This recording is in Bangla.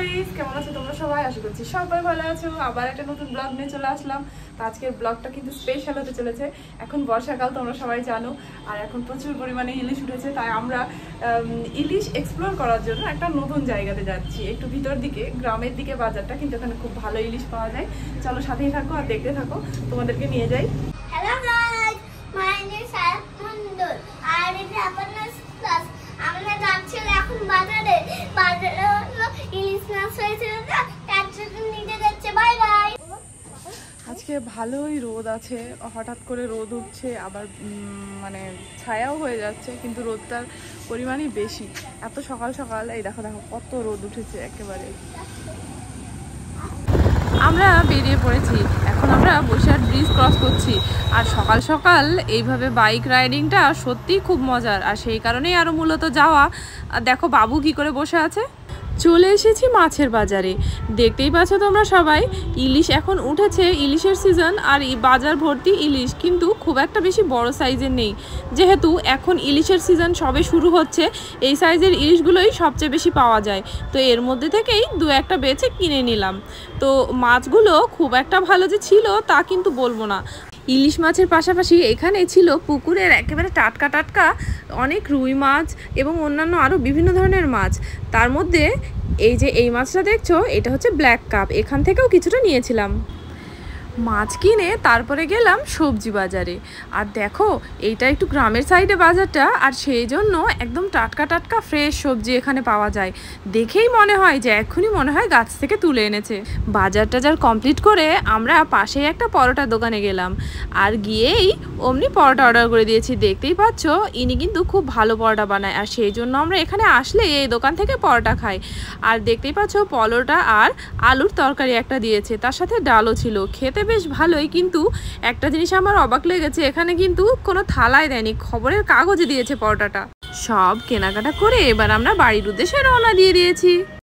গাইস, কেমন আছো তোমরা সবাই? আশা করছি সবাই ভালো আছো। আবার একটা নতুন ব্লগ নিয়ে চলে আসলাম। তো আজকের ব্লগটা কিন্তু স্পেশাল হতে চলেছে। এখন বর্ষাকাল, তোমরা সবাই জানো, আর এখন প্রচুর পরিমাণে ইলিশ উঠেছে। তাই আমরা ইলিশ এক্সপ্লোর করার জন্য একটা নতুন জায়গাতে যাচ্ছি, একটু ভিতর দিকে, গ্রামের দিকে বাজারটা, কিন্তু এখানে খুব ভালো ইলিশ পাওয়া যায়। চলো সাথেই থাকো আর দেখতে থাকো, তোমাদেরকে নিয়ে যাই। Hello guys, my name is Sarat Mondal আর এটা আপনার ক্লাস। আমরা যাচ্ছি এখন বাজারে হলো ইলিশ মাছ হয়েছে না, তার জন্য নিতে যাচ্ছে। Bye bye. আজকে ভালোই রোদ আছে, হঠাৎ করে রোদ উঠছে, আবার মানে ছায়াও হয়ে যাচ্ছে, কিন্তু রোদটার পরিমাণই বেশি। এত সকাল সকাল এই দেখো দেখো কত রোদ উঠেছে একেবারে। আমরা বেরিয়ে পড়েছি, এখন আমরা বসিরহাট ব্রিজ ক্রস করছি। আর সকাল সকাল এইভাবে বাইক রাইডিংটা সত্যিই খুব মজার, আর সেই কারণেই আরও মূলত যাওয়া। দেখো বাবু কি করে বসে আছে। চলে এসেছি মাছের বাজারে, দেখতেই পাচ্ছ তোমরা সবাই। ইলিশ এখন উঠেছে, ইলিশের সিজন, আর বাজার ভর্তি ইলিশ, কিন্তু খুব একটা বেশি বড় সাইজের নেই। যেহেতু এখন ইলিশের সিজন সবে শুরু হচ্ছে, এই সাইজের ইলিশগুলোই সবচেয়ে বেশি পাওয়া যায়। তো এর মধ্যে থেকেই দু একটা বেছে কিনে নিলাম। তো মাছগুলো খুব একটা ভালো যে ছিল তা কিন্তু বলবো না। ইলিশ মাছের পাশাপাশি এখানে ছিল পুকুরের একেবারে টাটকা টাটকা অনেক রুই মাছ এবং অন্যান্য আরও বিভিন্ন ধরনের মাছ। তার মধ্যে এই যে এই মাছটা দেখছো, এটা হচ্ছে ব্ল্যাক কাপ, এখান থেকেও কিছুটা নিয়েছিলাম। মাছ কিনে তারপরে গেলাম সবজি বাজারে। আর দেখো এইটা একটু গ্রামের সাইডে বাজারটা, আর সেই জন্য একদম টাটকা টাটকা ফ্রেশ সবজি এখানে পাওয়া যায়। দেখেই মনে হয় যে এক্ষুনি মনে হয় গাছ থেকে তুলে এনেছে। বাজার টাজার কমপ্লিট করে আমরা পাশেই একটা পরোটার দোকানে গেলাম, আর গিয়েই অমনি পরোটা অর্ডার করে দিয়েছি। দেখতেই পাচ্ছ ইনি কিন্তু খুব ভালো পরোটা বানায়, আর সেই জন্য আমরা এখানে আসলে এই দোকান থেকে পরোটা খাই। আর দেখতেই পাচ্ছ পরোটা আর আলুর তরকারি একটা দিয়েছে, তার সাথে ডালও ছিল। খেতে বেশ ভালোই, কিন্তু একটা জিনিস আমার অবাক লেগেছে, এখানে কিন্তু কোনো থালায় দেয়নি, খবরের কাগজে দিয়েছে পরোটাটা। সব কেনাকাটা করে এবার আমরা বাড়ির উদ্দেশ্যে রওনা দিয়ে দিয়েছি।